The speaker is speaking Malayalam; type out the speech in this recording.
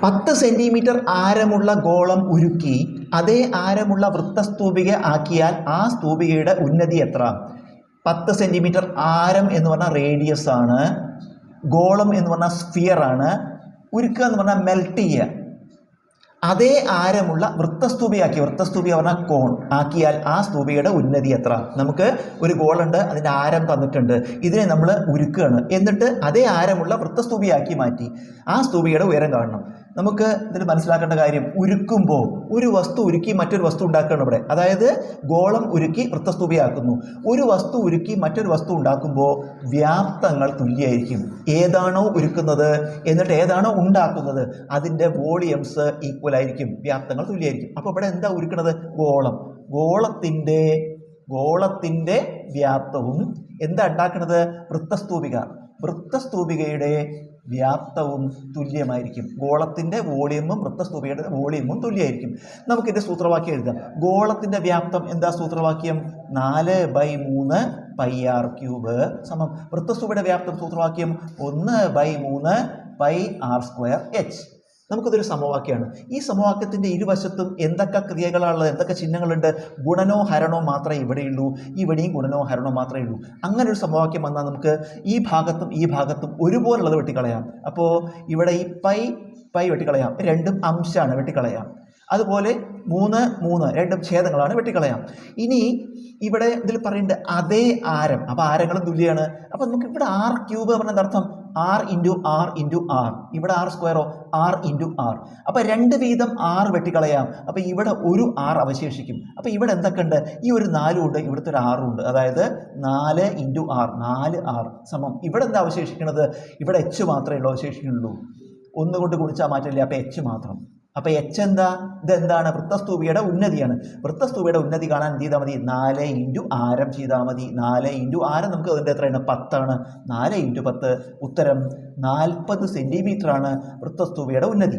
10 സെൻറ്റിമീറ്റർ ആരമുള്ള ഗോളം ഉരുക്കി അതേ ആരമുള്ള വൃത്തസ്തൂപിക ആക്കിയാൽ ആ സ്തൂപികയുടെ ഉന്നതി എത്ര? 10 സെൻറ്റിമീറ്റർ ആരം എന്ന് പറഞ്ഞാൽ റേഡിയസ് ആണ്, ഗോളം എന്ന് പറഞ്ഞാൽ സ്ഫിയർ ആണ്, ഉരുക്കുക എന്ന് പറഞ്ഞാൽ മെൽറ്റ് ചെയ്യുക. അതേ ആരമുള്ള വൃത്തസ്തൂപിയാക്കി, വൃത്തസ്തൂപി പറഞ്ഞാൽ കോൺ ആക്കിയാൽ ആ സ്തൂപികയുടെ ഉന്നതി എത്ര? നമുക്ക് ഒരു ഗോളുണ്ട്, അതിൻ്റെ ആരം തന്നിട്ടുണ്ട്, ഇതിനെ നമ്മൾ ഉരുക്കുകയാണ്, എന്നിട്ട് അതേ ആരമുള്ള വൃത്തസ്തൂപിയാക്കി മാറ്റി ആ സ്തൂപികയുടെ ഉയരം കാണണം. നമുക്ക് ഇതിൽ മനസ്സിലാക്കേണ്ട കാര്യം, ഉരുക്കുമ്പോൾ ഒരു വസ്തു ഉരുക്കി മറ്റൊരു വസ്തു ഉണ്ടാക്കുകയാണ് ഇവിടെ. അതായത് ഗോളം ഉരുക്കി വൃത്തസ്തൂപിയാക്കുന്നു. ഒരു വസ്തു ഉരുക്കി മറ്റൊരു വസ്തു ഉണ്ടാക്കുമ്പോൾ വ്യാപ്തങ്ങൾ തുല്യമായിരിക്കും. ഏതാണോ ഉരുക്കുന്നത് എന്നിട്ട് ഏതാണോ ഉണ്ടാക്കുന്നത് അതിൻ്റെ വോളിയംസ് ഈക്വൽ ആയിരിക്കും, വ്യാപ്തങ്ങൾ തുല്യമായിരിക്കും. അപ്പോൾ ഇവിടെ എന്താ ഉരുക്കുന്നത്? ഗോളം. ഗോളത്തിൻ്റെ വ്യാപ്തവും എന്താ ഉണ്ടാക്കുന്നത്? വൃത്തസ്തൂപിക. വൃത്തസ്തൂപികയുടെ വ്യാപ്തവും തുല്യമായിരിക്കും. ഗോളത്തിൻ്റെ വോളിയമും വൃത്തസ്തൂപികയുടെ വോളിയമും തുല്യമായിരിക്കും. നമുക്കിത് സൂത്രവാക്യം എഴുതാം. ഗോളത്തിൻ്റെ വ്യാപ്തം എന്താ സൂത്രവാക്യം? 4/3 πr³ സമം വൃത്തസ്തൂപിയുടെ വ്യാപ്തം സൂത്രവാക്യം 1/3 πr²h. നമുക്കിതൊരു സമവാക്യമാണ്. ഈ സമവാക്യത്തിൻ്റെ ഇരുവശത്തും എന്തൊക്കെ ക്രിയകളാണുള്ളത്, എന്തൊക്കെ ചിഹ്നങ്ങളുണ്ട്? ഗുണനോ ഹരണോ മാത്രമേ ഇവിടെയുള്ളൂ, ഇവിടെയും ഗുണനോ ഹരണോ മാത്രമേ ഉള്ളൂ. അങ്ങനെ ഒരു സമവാക്യം വന്നാൽ നമുക്ക് ഈ ഭാഗത്തും ഈ ഭാഗത്തും ഒരുപോലുള്ളത് വെട്ടിക്കളയാം. അപ്പോൾ ഇവിടെ ഈ പൈ വെട്ടിക്കളയാം, രണ്ടും അംശമാണ്, വെട്ടിക്കളയാം. അതുപോലെ 3 രണ്ടും ഛേദങ്ങളാണ്, വെട്ടിക്കളയാം. ഇനി ഇവിടെ ഇതിൽ പറയുന്നുണ്ട് അതേ ആരം, അപ്പോൾ ആരങ്ങളും തുല്യമാണ്. അപ്പോൾ നമുക്ക് ഇവിടെ r³ പറഞ്ഞ അർത്ഥം r × r × r, ഇവിടെ r², r × r. അപ്പോൾ 2 വീതം r വെട്ടിക്കളയാം. അപ്പോൾ ഇവിടെ ഒരു r അവശേഷിക്കും. അപ്പോൾ ഇവിടെ എന്തൊക്കെ ഉണ്ട്? ഈ ഒരു 4 ഉണ്ട്, ഇവിടുത്തെ ഒരു 6 ഉണ്ട്. അതായത് 4 × r, 4r സമം ഇവിടെ എന്താ അവശേഷിക്കുന്നത്? ഇവിടെ h മാത്രമേ ഉള്ളൂ അവശേഷിക്കുന്നുള്ളൂ. 1 കൊണ്ട് ഗുണിച്ചാൽ മാറ്റില്ല, അപ്പോൾ h മാത്രം. അപ്പോൾ h എന്താ? ഇതെന്താണ്? വൃത്തസ്തൂപിയുടെ ഉന്നതിയാണ്. വൃത്തസ്തൂപിയുടെ ഉന്നതി കാണാൻ എന്ത് ചെയ്താൽ മതി? 4 × ആരം ചെയ്താൽ മതി. 4 × ആരം നമുക്ക് അതിൻ്റെ എത്രയാണ്? 10 ആണ്. 4 × 10 ഉത്തരം 40 സെൻറ്റിമീറ്ററാണ് വൃത്തസ്തൂപിയുടെ ഉന്നതി.